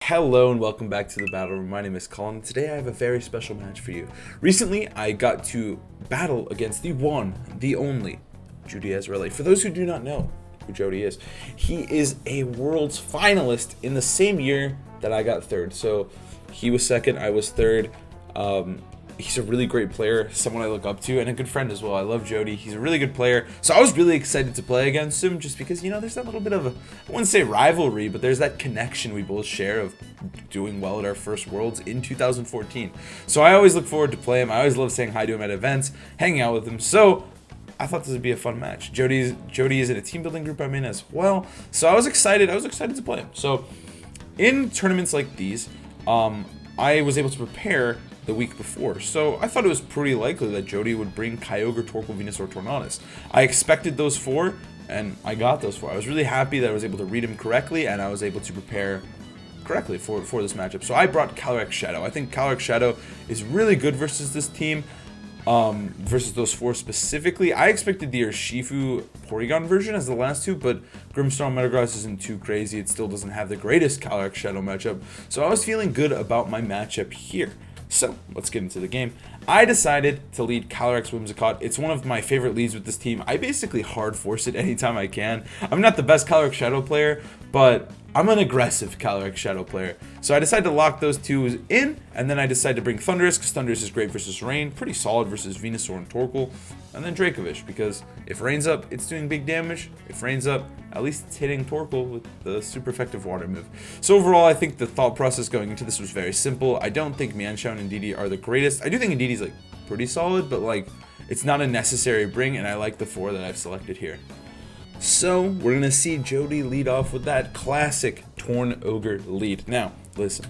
Hello and welcome back to the battle room. My name is Colin. Today I have a very special match for you. Recently I got to battle against the one, the only Jeudy. For those who do not know who Jeudy is, he is a world's finalist in the same year that I got third. So he was second, I was third. He's a really great player, someone I look up to, and a good friend as well. I love Jeudy. He's a really good player. So I was really excited to play against him just because, you know, there's that little bit of a, I wouldn't say rivalry, but there's that connection we both share of doing well at our first Worlds in 2014. So I always look forward to play him. I always love saying hi to him at events, hanging out with him. So I thought this would be a fun match. Jeudy is in a team building group I'm in as well. So I was excited. I was excited to play him. So in tournaments like these, I was able to prepare the week before, so I thought it was pretty likely that Jeudy would bring Kyogre, Torkoal, Venusaur, Tornadus. I expected those four, and I got those four. I was really happy that I was able to read them correctly, and I was able to prepare correctly for this matchup. So I brought Calyrex Shadow. I think Calyrex Shadow is really good versus this team, versus those four specifically. I expected the Urshifu Porygon version as the last two, but Grimmsnarl Metagross isn't too crazy. It still doesn't have the greatest Calyrex Shadow matchup, so I was feeling good about my matchup here. So let's get into the game. I decided to lead Calyrex Whimsicott. It's one of my favorite leads with this team. I basically hard force it anytime I can. I'm not the best Calyrex Shadow player, but I'm an aggressive Calyrex Shadow player. So I decided to lock those two in, and then I decided to bring Thundurus, because Thundurus is great versus Rain, pretty solid versus Venusaur and Torkoal, and then Dracovish, because if Rain's up, it's doing big damage. If Rain's up, at least it's hitting Torkoal with the super effective water move. So overall, I think the thought process going into this was very simple. I don't think Mienshao and Indeedee are the greatest. I do think Indeedee's like pretty solid, but like it's not a necessary bring, and I like the four that I've selected here. So we're gonna see Jeudy lead off with that classic Torn Ogre lead. Now, listen,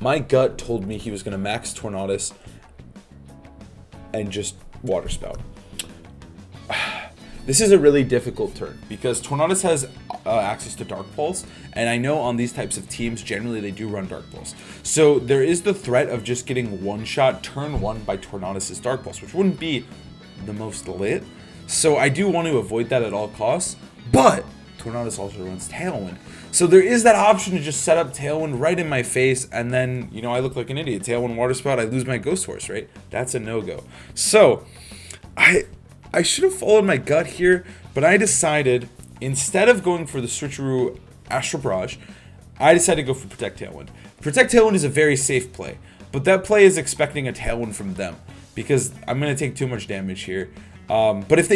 my gut told me he was gonna max Tornadus and just Water Spout. This is a really difficult turn because Tornadus has access to Dark Pulse, and I know on these types of teams generally they do run Dark Pulse. So there is the threat of just getting one shot turn one by Tornadus' Dark Pulse, which wouldn't be the most lit. So I do want to avoid that at all costs, but Tornadus also runs Tailwind. So there is that option to just set up Tailwind right in my face, and then, you know, I look like an idiot. Tailwind Water Spout, I lose my Ghost Horse, right? That's a no-go. So I should have followed my gut here, but I decided, instead of going for the Switcheroo Astral Barrage, I decided to go for Protect Tailwind. Protect Tailwind is a very safe play, but that play is expecting a Tailwind from them, because I'm going to take too much damage here. But if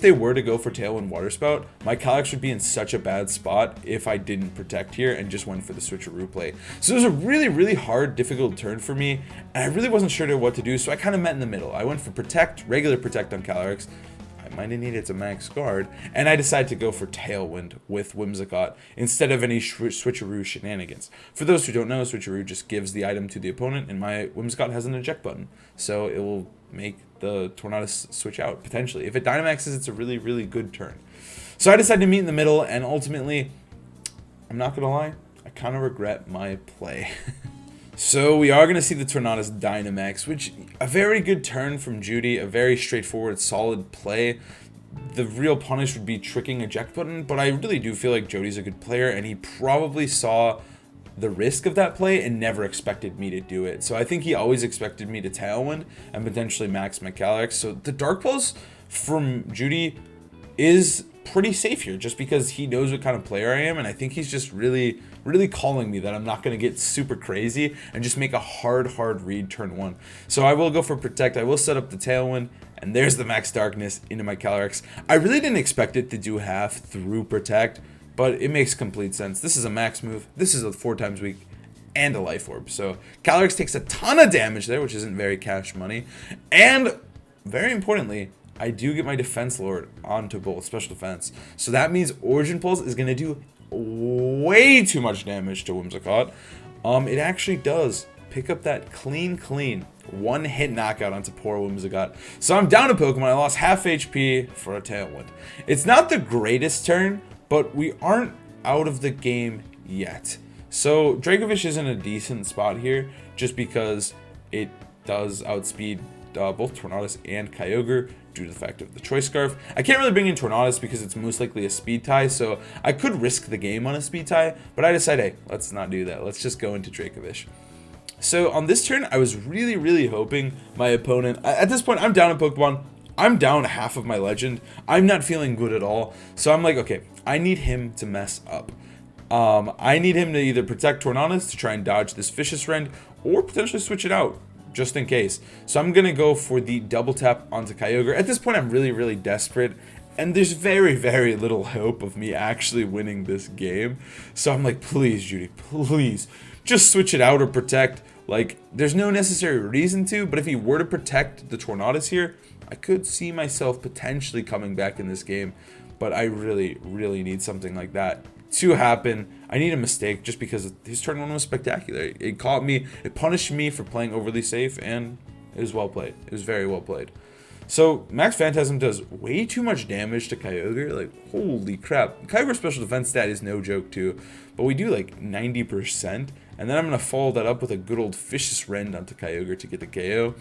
they were to go for Tailwind Water Spout, my Calyrex would be in such a bad spot if I didn't protect here and just went for the Switcheroo play. So it was a really, really hard, difficult turn for me, and I really wasn't sure what to do, so I kind of met in the middle. I went for Protect, regular Protect on Calyrex. I might have needed to max guard, and I decided to go for Tailwind with Whimsicott instead of any Switcheroo shenanigans. For those who don't know, Switcheroo just gives the item to the opponent, and my Whimsicott has an eject button, so it will make the Tornadus switch out, potentially. If it Dynamaxes, it's a really, really good turn. So I decided to meet in the middle, and ultimately, I'm not going to lie, I kind of regret my play. So we are going to see the Tornadus Dynamax, which a very good turn from Jeudy, a very straightforward, solid play. The real punish would be tricking eject button, but I really do feel like Jeudy's a good player, and he probably saw the risk of that play and never expected me to do it. So I think he always expected me to Tailwind and potentially max my Calyrex. So the Dark Pulse from Jeudy is pretty safe here, just because he knows what kind of player I am, and I think he's just really, really calling me that I'm not going to get super crazy and just make a hard read turn one. So I will go for Protect. I will set up the Tailwind, and there's the Max Darkness into my Calyrex. I really didn't expect it to do half through Protect, but it makes complete sense. This is a max move. This is a 4 times weak and a Life Orb. So Calyrex takes a ton of damage there, which isn't very cash money. And very importantly, I do get my Defense Lord onto both Special Defense. So that means Origin Pulse is going to do way too much damage to Whimsicott. It actually does pick up that clean one-hit knockout onto poor Whimsicott. So I'm down a Pokemon. I lost half HP for a Tailwind. It's not the greatest turn, but we aren't out of the game yet. So Dracovish is in a decent spot here, just because it does outspeed both Tornadus and Kyogre due to the fact of the Choice Scarf. I can't really bring in Tornadus because it's most likely a speed tie, so I could risk the game on a speed tie, but I decided, hey, let's not do that. Let's just go into Dracovish. So on this turn, I was really hoping my opponent, at this point, I'm down in Pokemon. I'm down half of my legend. I'm not feeling good at all. So I'm like, okay, I need him to mess up. I need him to either protect Tornadus to try and dodge this Vicious Rend, or potentially switch it out, just in case. So I'm going to go for the double tap onto Kyogre. At this point, I'm really desperate, and there's very little hope of me actually winning this game. So I'm like, please, Jeudy, please, just switch it out or protect. Like, there's no necessary reason to, but if he were to protect the Tornadus here, I could see myself potentially coming back in this game. But I really need something like that to happen. I need a mistake just because his turn one was spectacular. It caught me, it punished me for playing overly safe, and it was well played. It was very well played. So Max Phantasm does way too much damage to Kyogre. Like, holy crap. Kyogre's special defense stat is no joke too, but we do like 90%, and then I'm going to follow that up with a good old Vicious Rend onto Kyogre to get the KO.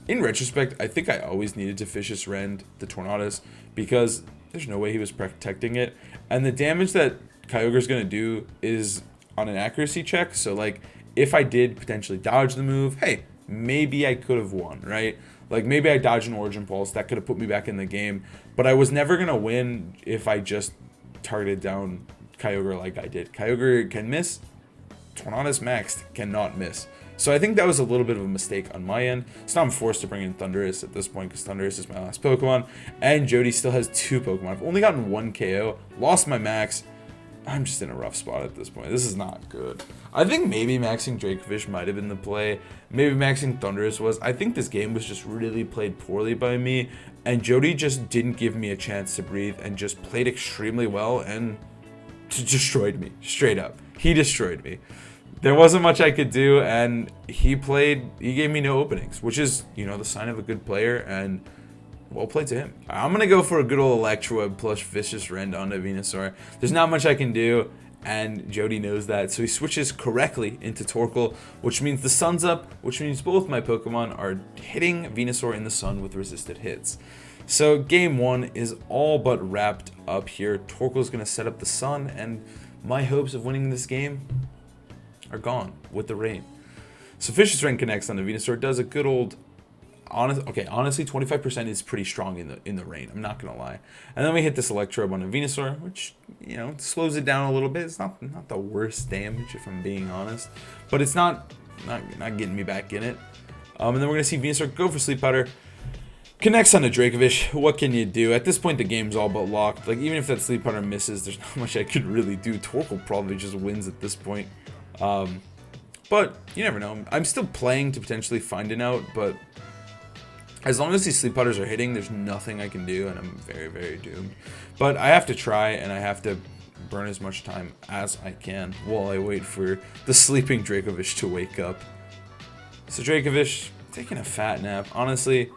In retrospect, I think I always needed to Vicious Rend the Tornadus because there's no way he was protecting it, and the damage that Kyogre's going to do is on an accuracy check, so like if I did potentially dodge the move, hey, maybe I could have won, right? Like maybe I dodged an Origin Pulse, that could have put me back in the game, but I was never going to win if I just targeted down Kyogre like I did. Kyogre can miss, Tornadus Maxed cannot miss. So I think that was a little bit of a mistake on my end. So now I'm forced to bring in Thundurus at this point because Thundurus is my last Pokemon. And Jeudy still has 2 Pokemon. I've only gotten 1 KO, lost my max. I'm just in a rough spot at this point. This is not good. I think maybe maxing Dracovish might have been the play. Maybe maxing Thundurus was. I think this game was just really played poorly by me. And Jeudy just didn't give me a chance to breathe and just played extremely well and destroyed me. Straight up. He destroyed me. There wasn't much I could do, and he gave me no openings, which is, you know, the sign of a good player, and well played to him. I'm going to go for a good old Electroweb plus Vicious Rend onto Venusaur. There's not much I can do, and Jeudy knows that, so he switches correctly into Torkoal, which means the sun's up, which means both my Pokemon are hitting Venusaur in the sun with resisted hits. So game 1 is all but wrapped up here. Torkoal's going to set up the sun, and my hopes of winning this game are gone with the rain. So Vicious Rend connects on the Venusaur, does a good old honestly 25% is pretty strong in the rain, I'm not gonna lie. And then we hit this Electrode on the Venusaur, which, you know, slows it down a little bit. It's not the worst damage if I'm being honest, but it's not getting me back in it. And then we're gonna see Venusaur go for Sleep Powder. Connects on a Dracovish. What can you do? At this point, the game's all but locked. Like, even if that Sleep Powder misses, there's not much I could really do. Torkoal probably just wins at this point. But you never know. I'm still playing to potentially find an out, but as long as these Sleep Powders are hitting, there's nothing I can do, and I'm very doomed. But I have to try, and I have to burn as much time as I can while I wait for the sleeping Dracovish to wake up. So Dracovish taking a fat nap. Honestly,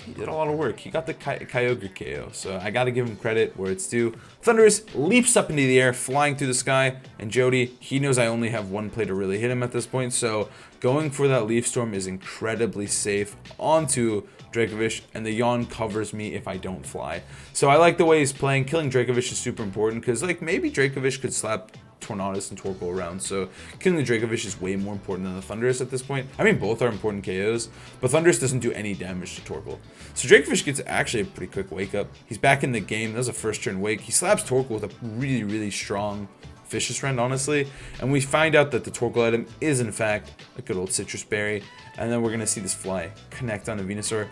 he did a lot of work. He got the Kyogre KO, so I gotta give him credit where it's due. Thundurus leaps up into the air, flying through the sky, and Jeudy, he knows I only have 1 play to really hit him at this point, so going for that Leaf Storm is incredibly safe onto Dracovish, and the Yawn covers me if I don't fly. So I like the way he's playing. Killing Dracovish is super important, because like maybe Dracovish could slap Tornadus and Torkoal around, so killing the Dracovish is way more important than the Thundurus at this point. I mean, both are important KOs, but Thundurus doesn't do any damage to Torkoal. So Dracovish gets actually a pretty quick wake up. He's back in the game. That was a first turn wake. He slaps Torkoal with a really strong Vicious Rend, honestly, and we find out that the Torkoal item is in fact a good old Citrus Berry, and then we're gonna see this fly connect on a Venusaur.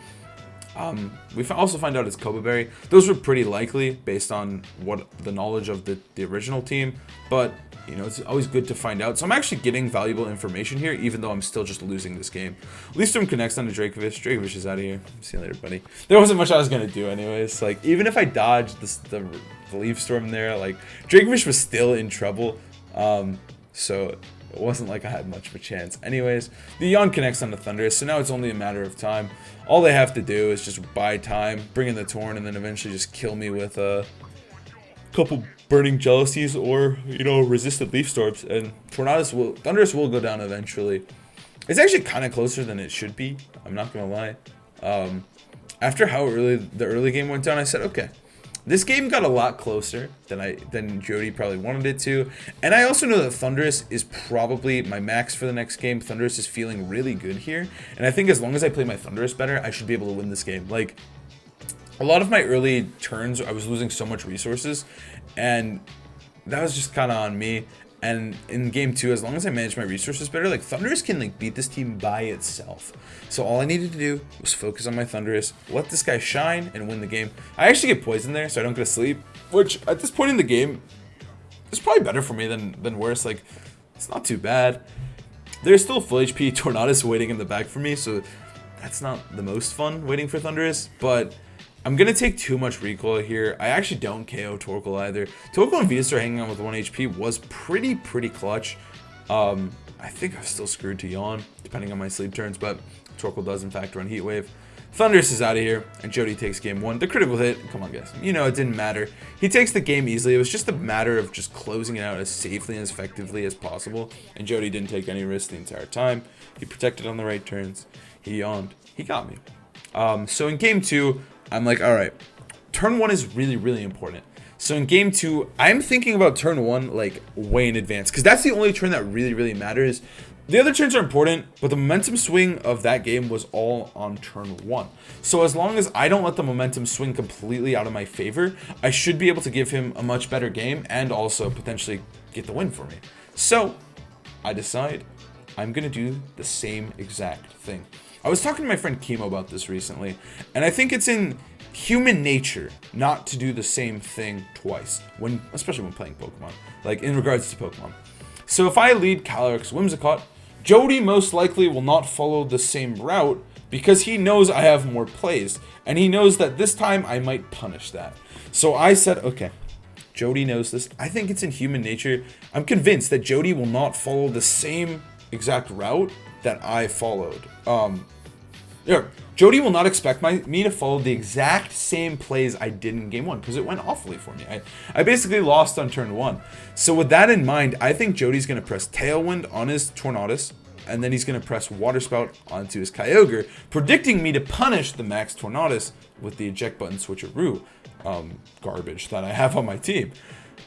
We also find out it's Koba Berry. Those were pretty likely based on what the knowledge of the original team, but you know, it's always good to find out. So I'm actually getting valuable information here, even though I'm still just losing this game. Leaf Storm connects on to Dracovish. Dracovish is out of here. See you later, buddy. There wasn't much I was gonna do anyways. Like, even if I dodged the Leaf Storm there, like, Dracovish was still in trouble. So it wasn't like I had much of a chance. Anyways, the Yawn connects on the Thundurus, so now it's only a matter of time. All they have to do is just buy time, bring in the Torn, and then eventually just kill me with a couple Burning Jealousies or, you know, resisted Leaf Storms, and Thundurus will go down eventually. It's actually kind of closer than it should be, I'm not gonna lie. After how the early game went down, I said, okay, this game got a lot closer than Jeudy probably wanted it to. And I also know that Thunderous is probably my max for the next game. Thunderous is feeling really good here. And I think as long as I play my Thunderous better, I should be able to win this game. Like, a lot of my early turns, I was losing so much resources, and that was just kind of on me. And in game 2, as long as I manage my resources better, like, Thunderous can like beat this team by itself. So all I needed to do was focus on my Thunderous, let this guy shine, and win the game. I actually get poisoned there, so I don't get to sleep, which at this point in the game is probably better for me than worse. Like, it's not too bad. There's still full HP Tornadus waiting in the back for me, so that's not the most fun waiting for Thunderous, but I'm going to take too much recoil here. I actually don't KO Torkoal either. Torkoal and Venusaur hanging on with 1 HP was pretty clutch. I think I was still screwed to Yawn, depending on my sleep turns, but Torkoal does in fact run Heat Wave. Thunderous is out of here, and Jeudy takes game 1. The critical hit, come on guys, you know it didn't matter. He takes the game easily. It was just a matter of just closing it out as safely and as effectively as possible, and Jeudy didn't take any risks the entire time. He protected on the right turns. He yawned. He got me. So in game 2, I'm like, all right, turn 1 is really important. So in game 2, I'm thinking about turn 1 like way in advance, because that's the only turn that really matters. The other turns are important, but the momentum swing of that game was all on turn 1. So as long as I don't let the momentum swing completely out of my favor, I should be able to give him a much better game and also potentially get the win for me. So I decide I'm going to do the same exact thing. I was talking to my friend Kimo about this recently, and I think it's in human nature not to do the same thing twice, especially when playing Pokemon, like in regards to Pokemon. So if I lead Calyrex Whimsicott, Jeudy most likely will not follow the same route because he knows I have more plays, and he knows that this time I might punish that. So I said, okay, Jeudy knows this. I think it's in human nature. I'm convinced that Jeudy will not follow the same exact route that I followed. Jeudy will not expect me to follow the exact same plays I did in game 1 because it went awfully for me. I basically lost on turn 1. So with that in mind, I think Jody's going to press Tailwind on his Tornadus, and then he's going to press Water Spout onto his Kyogre, predicting me to punish the Max Tornadus with the eject button switcheroo garbage that I have on my team.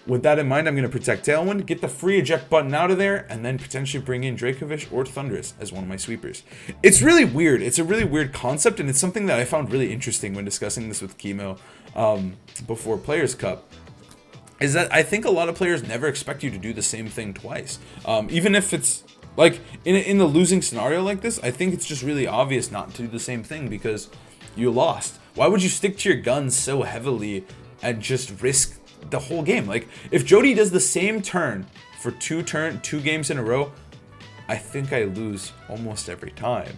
With that in mind, I'm going to protect Tailwind, get the free eject button out of there, and then potentially bring in Dracovish or Thunderous as one of my sweepers. It's really weird. It's a really weird concept, and it's something that I found really interesting when discussing this with Kimo before Players Cup, is that I think a lot of players never expect you to do the same thing twice. Even if it's, like, in the losing scenario like this, I think it's just really obvious not to do the same thing because you lost. Why would you stick to your guns so heavily and just risk the whole game? Like, if Jeudy does the same turn for two games in a row, I think I lose almost every time.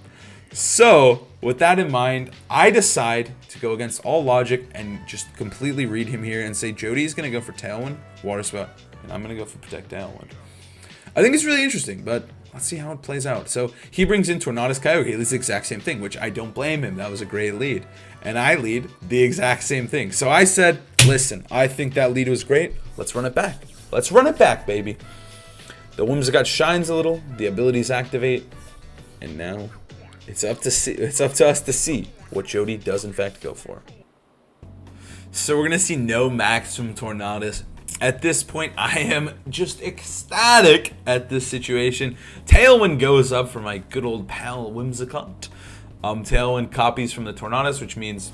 So with that in mind, I decide to go against all logic and just completely read him here and say Jody's gonna go for Tailwind, Water Spout, and I'm gonna go for Protect Tailwind. I think it's really interesting, but let's see how it plays out. So he brings in Tornadus Kyogre. It's the exact same thing, which I don't blame him. That was a great lead. And I lead the exact same thing. So I said, listen, I think that lead was great. Let's run it back. Let's run it back, baby. The Whimsicott shines a little. The abilities activate. And now it's up to us to see what Jeudy does in fact go for. So we're going to see no max from Tornadus. At this point, I am just ecstatic at this situation. Tailwind goes up for my good old pal Whimsicott. Tailwind copies from the Tornadus, which means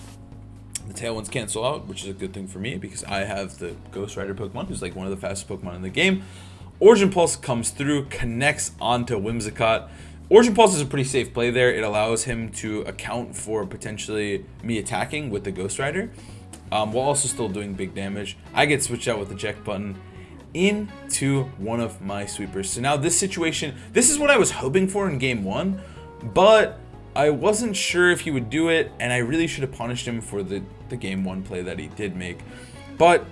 the Tailwinds cancel out, which is a good thing for me because I have the Ghost Rider Pokemon, who's like one of the fastest Pokemon in the game. Origin Pulse comes through, connects onto Whimsicott. Origin Pulse is a pretty safe play there. It allows him to account for potentially me attacking with the Ghost Rider, while also still doing big damage. I get switched out with the eject button into one of my sweepers. So now this situation, this is what I was hoping for in game 1, but I wasn't sure if he would do it, and I really should have punished him for the game 1 play that he did make. But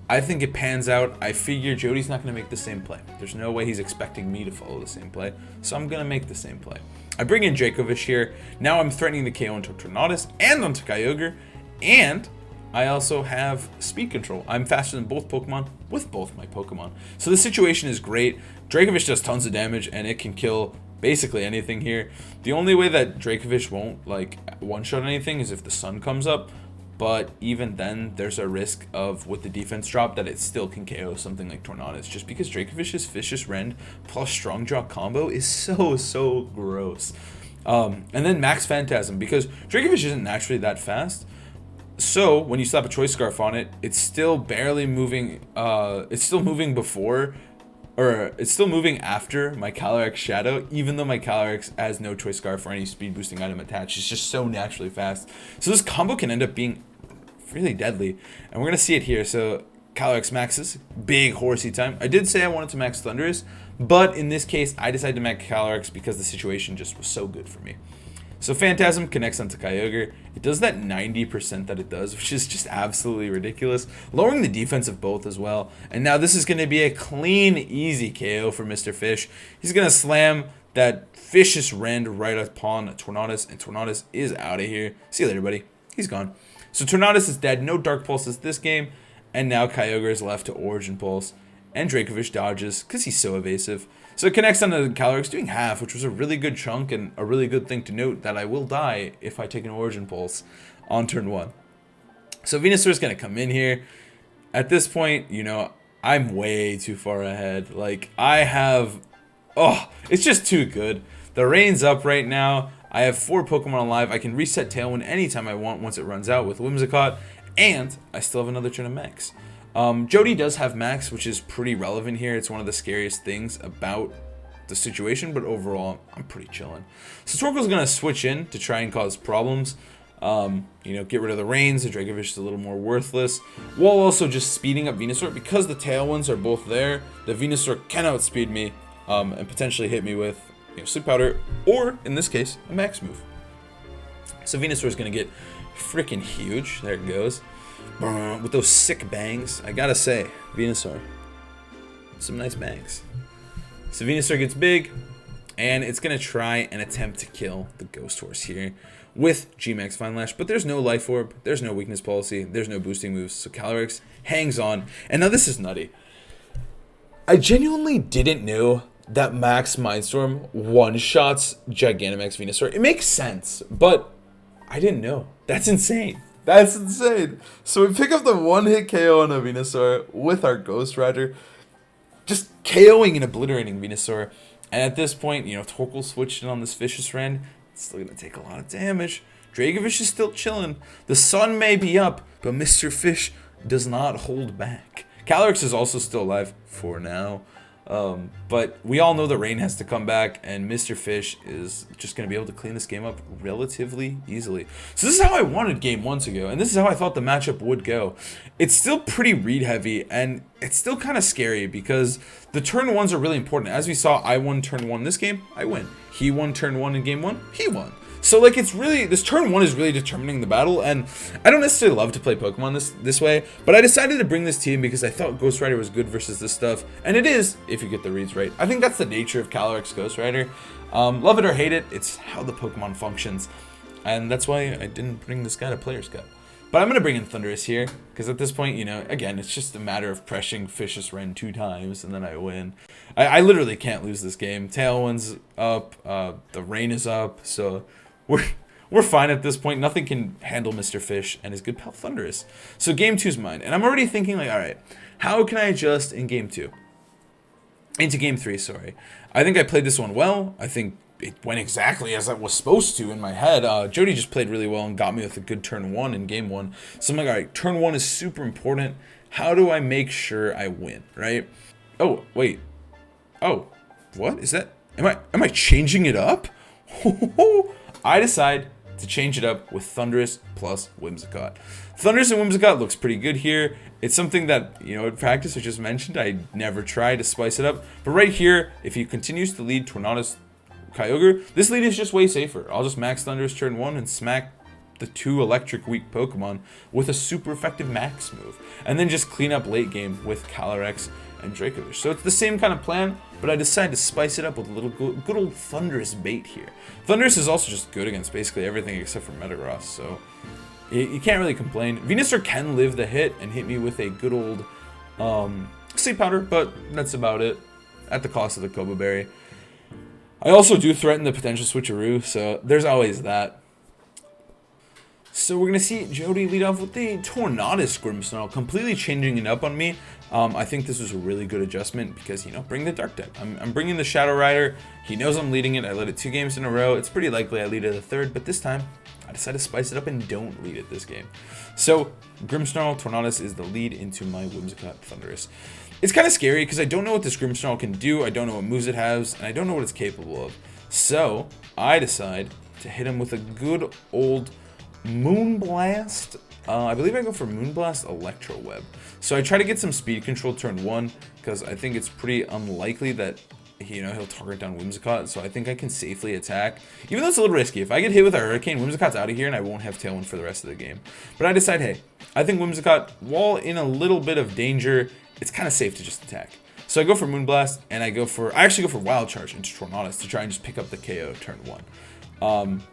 I think it pans out. I figure Jody's not going to make the same play. There's no way he's expecting me to follow the same play, so I'm going to make the same play. I bring in Dracovish here. Now I'm threatening the KO onto Tornadus and onto Kyogre, and I also have speed control. I'm faster than both Pokemon with both my Pokemon. So the situation is great. Dracovish does tons of damage, and it can kill basically anything here. The only way that Dracovish won't like one-shot anything is if the sun comes up, but even then there's a risk of, with the defense drop, that it still can KO something like Tornadus, just because Dracovish's Vicious Rend plus Strong Jaw combo is so gross. And then Max Phantasm, because Dracovish isn't naturally that fast, so when you slap a Choice Scarf on it, it's still barely moving, it's still moving before, or it's still moving after my Calyrex Shadow, even though my Calyrex has no Choice Scarf or any speed boosting item attached. It's just so naturally fast. So this combo can end up being really deadly, and we're gonna see it here. So Calyrex maxes, big horsey time. I did say I wanted to max Thundurus, but in this case I decided to max Calyrex because the situation just was so good for me. So Phantasm connects onto Kyogre. It does that 90% that it does, which is just absolutely ridiculous, lowering the defense of both as well. And now this is going to be a clean, easy KO for Mr. Fish. He's going to slam that Vicious Rend right upon Tornadus, and Tornadus is out of here. See you later, buddy. He's gone. So Tornadus is dead. No Dark Pulses this game. And now Kyogre is left to Origin Pulse. And Dracovish dodges because he's so evasive. So it connects onto the Calyrex, doing half, which was a really good chunk and a really good thing to note, that I will die if I take an Origin Pulse on turn 1. So Venusaur is going to come in here. At this point, you know, I'm way too far ahead. Like, I have... Oh, it's just too good. The rain's up right now. I have 4 Pokemon alive. I can reset Tailwind anytime I want once it runs out with Whimsicott. And I still have another turn of Max. Jeudy does have Max, which is pretty relevant here. It's one of the scariest things about the situation, but overall, I'm pretty chilling. So Torkoal's going to switch in to try and cause problems. You know, get rid of the Rains. The Dracovish is a little more worthless, while also just speeding up Venusaur. Because the Tailwinds are both there, the Venusaur can outspeed me and potentially hit me with, you know, Sleep Powder, or, in this case, a Max move. So Venusaur is going to get freaking huge. There it goes. With those sick bangs, I gotta say, Venusaur, some nice bangs. So Venusaur gets big, and it's gonna try and attempt to kill the Ghost Horse here with G-Max Fine Lash, but there's no Life Orb, there's no Weakness Policy, there's no boosting moves, so Calyrex hangs on. And now this is nutty. I genuinely didn't know that Max Mindstorm one-shots Gigantamax Venusaur. It makes sense, but I didn't know. That's insane. That's insane. So we pick up the one-hit KO on a Venusaur with our Ghost Rider, just KOing and obliterating Venusaur. And at this point, you know, Torkoal switched in on this Vicious Rend. It's still going to take a lot of damage. Dracovish is still chilling. The sun may be up, but Mr. Fish does not hold back. Calyrex is also still alive for now. But we all know the rain has to come back, and Mr. Fish is just going to be able to clean this game up relatively easily. So this is how I wanted game 1 to go, and this is how I thought the matchup would go. It's still pretty read heavy, and it's still kind of scary because the turn 1s are really important. As we saw, I won turn 1 this game, I win. He won turn 1 in game 1, he won. So, like, it's really, this turn 1 is really determining the battle, and I don't necessarily love to play Pokemon this way, but I decided to bring this team because I thought Ghost Rider was good versus this stuff, and it is, if you get the reads right. I think that's the nature of Calyrex Ghost Rider. Love it or hate it, it's how the Pokemon functions, and that's why I didn't bring this guy to Players Cup. But I'm going to bring in Thundurus here, because at this point, you know, again, it's just a matter of pressing Vicious Rend 2 times, and then I win. I literally can't lose this game. Tailwind's up, the rain is up, so... We're fine at this point. Nothing can handle Mr. Fish and his good pal Thundurus. So game 2's mine. And I'm already thinking, like, alright, how can I adjust in game 2? Into game 3, sorry. I think I played this one well. I think it went exactly as I was supposed to in my head. Jeudy just played really well and got me with a good turn 1 in game 1. So I'm like, alright, turn 1 is super important. How do I make sure I win, right? Oh, wait. Oh, what is that? Am I changing it up? I decide to change it up with Thundurus plus Whimsicott. Thundurus and Whimsicott looks pretty good here. It's something that, you know, in practice I just mentioned, I never try to spice it up. But right here, if he continues to lead Tornadus Kyogre, this lead is just way safer. I'll just max Thundurus turn 1 and smack the 2 electric weak Pokemon with a super effective max move. And then just clean up late game with Calyrex and Dracovish. So it's the same kind of plan, but I decided to spice it up with a little good old Thundurus bait here. Thundurus is also just good against basically everything except for Metagross, so you can't really complain. Venusaur can live the hit and hit me with a good old Sleep Powder, but that's about it, at the cost of the Kobo Berry. I also do threaten the potential switcheroo, so there's always that. So we're going to see Jeudy lead off with the Tornadus Grimmsnarl, completely changing it up on me. I think this was a really good adjustment because, you know, bring the Dark deck. I'm bringing the Shadow Rider. He knows I'm leading it. I led it 2 games in a row. It's pretty likely I lead it a third, but this time I decided to spice it up and don't lead it this game. So Grimmsnarl Tornadus is the lead into my Whimsicott Thunderous. It's kind of scary because I don't know what this Grimmsnarl can do. I don't know what moves it has, and I don't know what it's capable of. So I decide to hit him with a good old Moonblast. I believe I go for Moonblast Electro Web. So I try to get some speed control turn 1 because I think it's pretty unlikely that he'll target down Whimsicott. So I think I can safely attack, even though it's a little risky. If I get hit with a Hurricane, Whimsicott's out of here and I won't have Tailwind for the rest of the game. But I decide, hey, I think Whimsicott, while in a little bit of danger, it's kind of safe to just attack. So I go for Moonblast and I actually go for Wild Charge into Tornadus to try and just pick up the KO turn 1.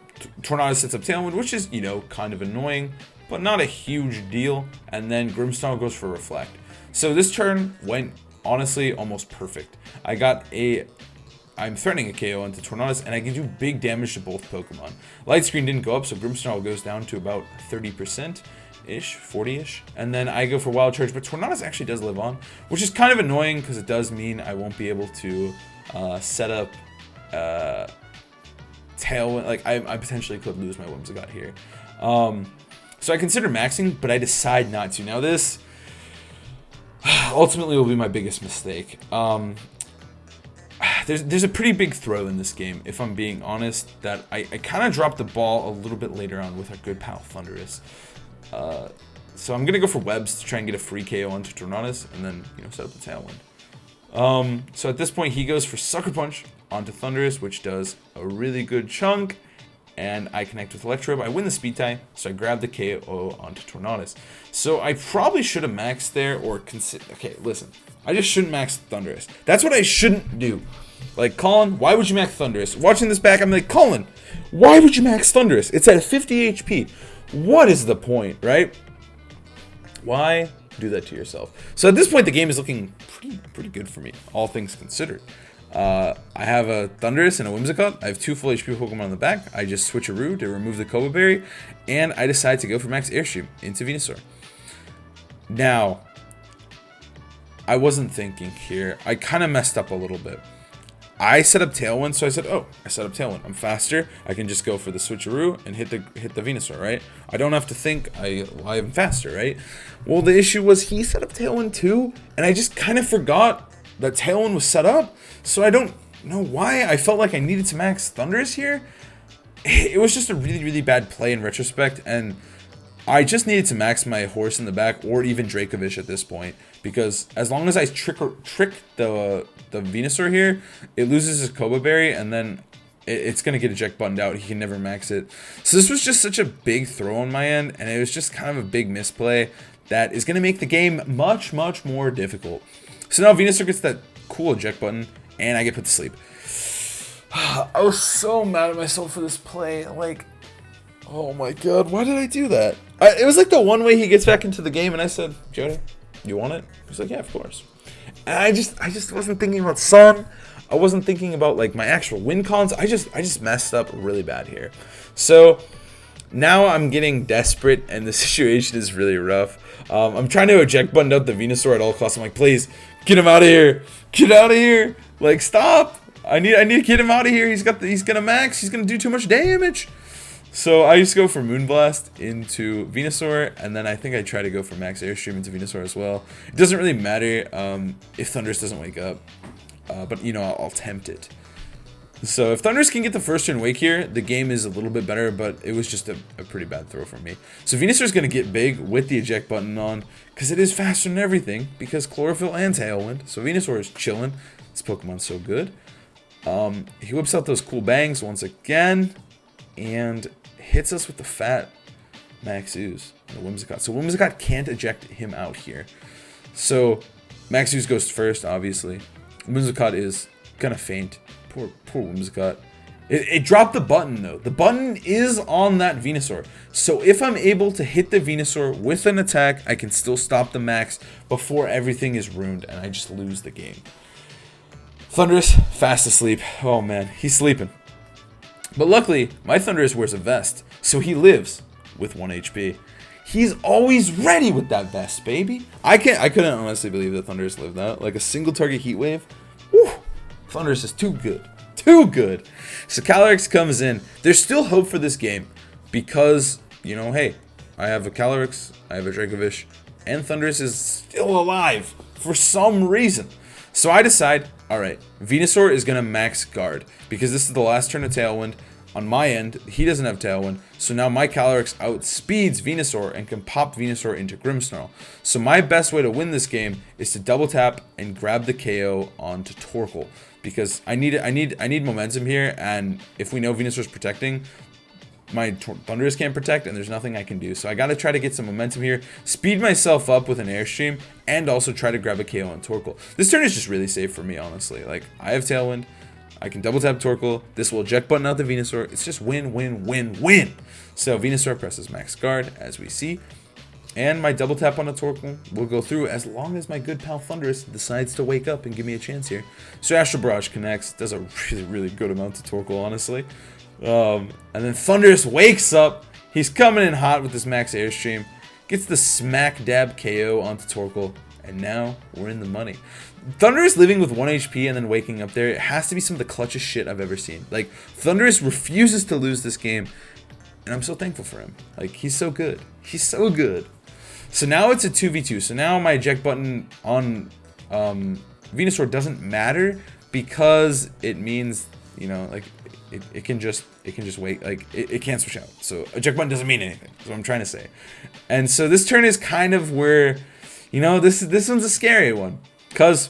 Tornadus sets up Tailwind, which is, kind of annoying, but not a huge deal. And then Grimmsnarl goes for Reflect. So this turn went, honestly, almost perfect. I'm threatening a KO into Tornadus, and I can do big damage to both Pokemon. Light Screen didn't go up, so Grimmsnarl goes down to about 30%-ish, 40-ish. And then I go for Wild Charge, but Tornadus actually does live on, which is kind of annoying because it does mean I won't be able to set up Tailwind. Like, I potentially could lose my Whimsicott here. So I consider maxing, but I decide not to. Now this ultimately will be my biggest mistake. There's a pretty big throw in this game, if I'm being honest, that I kind of dropped the ball a little bit later on with our good pal Thunderous. So I'm going to go for Webs to try and get a free KO onto Tornadus, and then, set up the Tailwind. So at this point, he goes for Sucker Punch onto Thunderous, which does a really good chunk. And I connect with Electro. I win the speed tie, so I grab the KO onto Tornadus. So I probably should have maxed there, or okay, listen. I just shouldn't max Thunderous. That's what I shouldn't do. Like, Colin, why would you max Thunderous? Watching this back, I'm like, Colin, why would you max Thunderous? It's at 50 HP. What is the point, right? Why do that to yourself? So at this point, the game is looking pretty good for me, all things considered. I have a Thunderous and a Whimsicott. I have 2 full HP Pokemon on the back. I just switcheroo to remove the Koba Berry, and I decide to go for Max Airstream into Venusaur. Now, I wasn't thinking here. I kind of messed up a little bit. I set up Tailwind, so I said, oh, I set up Tailwind. I'm faster. I can just go for the switcheroo and hit the Venusaur, right? I don't have to think. I'm faster, right? Well, the issue was he set up Tailwind too, and I just kind of forgot that Tailwind was set up. So I don't know why I felt like I needed to max Thunderous here. It was just a really bad play in retrospect, and I just needed to max my horse in the back, or even Dracovish at this point, because as long as I trick the Venusaur here, it loses his Koba Berry, and then it's going to get eject buttoned out. He can never max it. So this was just such a big throw on my end, and it was just kind of a big misplay that is going to make the game much more difficult. So now Venusaur gets that cool eject button, and I get put to sleep. I was so mad at myself for this play. Like, oh my god, why did I do that? It was like the one way he gets back into the game, and I said, Jeudy, you want it? He's like, yeah, of course. And I just wasn't thinking about Sun. I wasn't thinking about like my actual win cons. I just messed up really bad here. So now I'm getting desperate, and the situation is really rough. I'm trying to eject button out the Venusaur at all costs. I'm like, please, get him out of here. Get out of here. Like, stop. I need to get him out of here. He's gonna max. He's gonna do too much damage. So I just go for Moonblast into Venusaur, and then I think I try to go for Max Airstream into Venusaur as well. It doesn't really matter if Thunderous doesn't wake up, but I'll tempt it. So if Thunderous can get the first turn wake here, the game is a little bit better, but it was just a pretty bad throw for me. So Venusaur's going to get big with the eject button on, because it is faster than everything, because Chlorophyll and Tailwind. So Venusaur is chilling. This Pokemon's so good. He whips out those cool bangs once again, and hits us with the fat Max Ooze, the Whimsicott. So Whimsicott can't eject him out here. So Max Ooze goes first, obviously. Whimsicott is gonna faint. Poor Whimsicott. It dropped the button, though. The button is on that Venusaur. So if I'm able to hit the Venusaur with an attack, I can still stop the Max before everything is ruined, and I just lose the game. Thunderous, fast asleep. Oh man, he's sleeping. But luckily, my Thunderous wears a vest, so he lives with 1 HP. He's always ready with that vest, baby. I couldn't honestly believe that Thunderous lived that. Like a single target heat wave. Whew, Thunderous is too good. Too good. So Calyrex comes in. There's still hope for this game because, you know, hey, I have a Calyrex, I have a Dracovish, and Thunderous is still alive for some reason. So I decide, alright, Venusaur is going to max guard because this is the last turn of Tailwind. On my end, he doesn't have Tailwind, so now my Calyrex outspeeds Venusaur and can pop Venusaur into Grimmsnarl. So my best way to win this game is to double tap and grab the KO onto Torkoal because I need momentum here, and if we know Venusaur's protecting, my Thunderous can't protect, and there's nothing I can do. So I gotta try to get some momentum here, speed myself up with an Airstream, and also try to grab a KO on Torkoal. This turn is just really safe for me, honestly. Like, I have Tailwind, I can double tap Torkoal, this will eject button out the Venusaur. It's just win, win, win, win. So Venusaur presses max guard, as we see, and my double tap on a Torkoal will go through as long as my good pal Thunderous decides to wake up and give me a chance here. So Astral Barrage connects, does a really, really good amount to Torkoal, honestly. And then Thunderous wakes up. He's coming in hot with this max Airstream. Gets the smack dab KO onto Torkoal. And now we're in the money. Thunderous living with 1 HP and then waking up there, it has to be some of the clutchest shit I've ever seen. Like, Thunderous refuses to lose this game. And I'm so thankful for him. Like, he's so good. He's so good. So now it's a 2v2. So now my eject button on Venusaur doesn't matter because it means, you know, like, it can just wait, like it can't switch out. So eject button doesn't mean anything. That's what I'm trying to say. And so this turn is kind of where, you know, this one's a scary one, because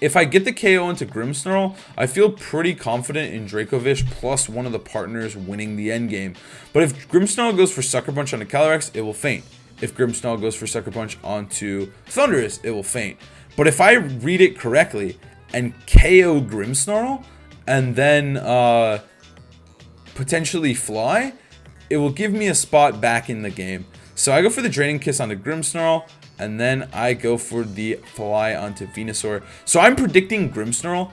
if I get the KO into Grimmsnarl, I feel pretty confident in Dracovish plus one of the partners winning the end game. But if Grimmsnarl goes for Sucker Punch onto Calyrex, it will faint. If Grimmsnarl goes for Sucker Punch onto Thunderous, it will faint. But if I read it correctly and KO Grimmsnarl, and then potentially fly, it will give me a spot back in the game. So I go for the Draining Kiss onto Grimmsnarl, and then I go for the fly onto Venusaur. So I'm predicting Grimmsnarl,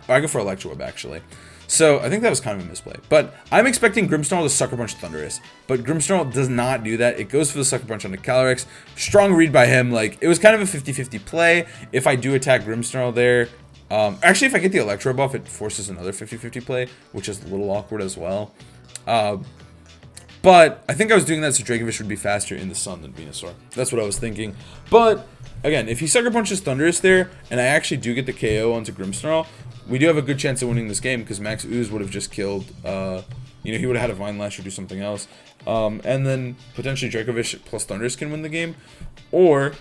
I go for Electro Web actually. So I think that was kind of a misplay. But I'm expecting Grimmsnarl to Sucker Punch Thunderous. But Grimmsnarl does not do that. It goes for the Sucker Punch onto Calyrex. Strong read by him. Like, it was kind of a 50-50 play. If I do attack Grimmsnarl there, actually, if I get the Electro buff, it forces another 50-50 play, which is a little awkward as well. But I think I was doing that so Dracovish would be faster in the sun than Venusaur. That's what I was thinking. But, again, if he Sucker Punches Thunderous there, and I actually do get the KO onto Grimmsnarl, we do have a good chance of winning this game, because Max Ooze would have just killed, you know, he would have had a Vine Lash or do something else. And then, potentially Dracovish plus Thunderous can win the game. Or,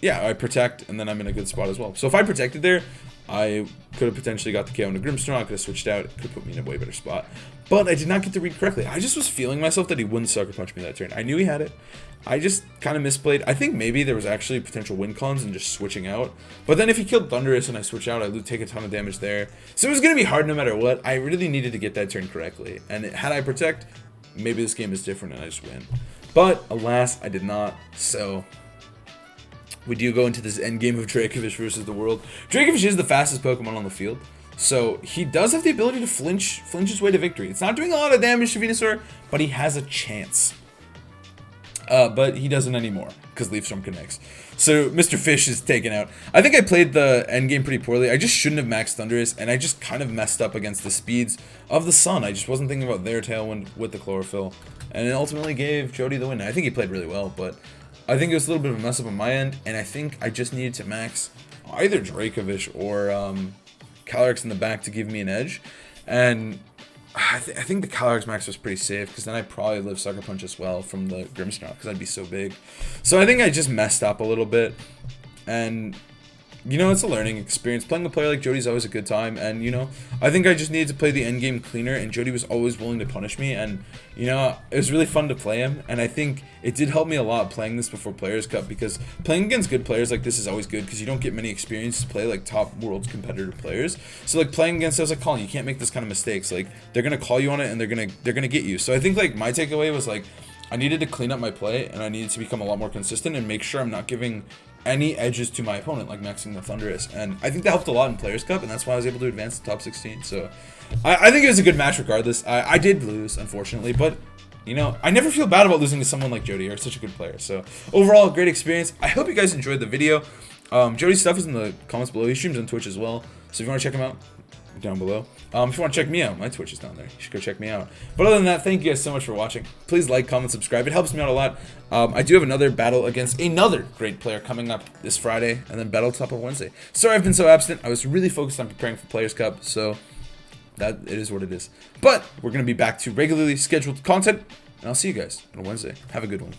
yeah, I protect, and then I'm in a good spot as well. So if I protected there, I could have potentially got the KO into Grimmsnarl. I could have switched out. It could have put me in a way better spot. But I did not get to read correctly. I just was feeling myself that he wouldn't Sucker Punch me that turn. I knew he had it. I just kind of misplayed. I think maybe there was actually potential win cons and just switching out. But then if he killed Thunderous and I switch out, I would take a ton of damage there. So it was going to be hard no matter what. I really needed to get that turn correctly. And had I protect, maybe this game is different and I just win. But alas, I did not. So we do go into this end game of Dracovish versus the world. Dracovish is the fastest Pokemon on the field, so he does have the ability to flinch his way to victory. It's not doing a lot of damage to Venusaur, but he has a chance. But he doesn't anymore, because Leaf Storm connects. So Mr. Fish is taken out. I think I played the endgame pretty poorly. I just shouldn't have maxed Thunderous, and I just kind of messed up against the speeds of the Sun. I just wasn't thinking about their Tailwind with the Chlorophyll, and it ultimately gave Jeudy the win. I think he played really well, but I think it was a little bit of a mess up on my end, and I think I just needed to max either Dracovish or Calyrex in the back to give me an edge. And I think the Calyrex max was pretty safe, because then I'd probably live Sucker Punch as well from the Grimmsnarl, because I'd be so big. So I think I just messed up a little bit, and you know, it's a learning experience. Playing a player like Jeudy is always a good time, and you know, I think I just needed to play the end game cleaner, and Jeudy was always willing to punish me, and you know, it was really fun to play him, and I think it did help me a lot playing this before Players Cup, because playing against good players like this is always good, because you don't get many experiences to play like top world's competitive players. So like playing against, I was like, Colin, you can't make this kind of mistakes. Like, they're gonna call you on it, and they're gonna get you. So I think like my takeaway was like, I needed to clean up my play, and I needed to become a lot more consistent and make sure I'm not giving any edges to my opponent, like maxing the Thunderous. And I think that helped a lot in Players Cup, and that's why I was able to advance to top 16. So I think it was a good match regardless. I did lose, unfortunately, but you know, I never feel bad about losing to someone like Jeudy, or such a good player. So overall, great experience. I hope you guys enjoyed the video. Jeudy's stuff is in the comments below. He streams on Twitch as well, so if you want to check him out, down below. If you want to check me out, my Twitch is down there. You should go check me out. But other than that, thank you guys so much for watching. Please like, comment, subscribe. It helps me out a lot. I do have another battle against another great player coming up this Friday, and then Battle Top on Wednesday. Sorry I've been so absent. I was really focused on preparing for Players Cup, so that it is what it is. But we're going to be back to regularly scheduled content, and I'll see you guys on Wednesday. Have a good one.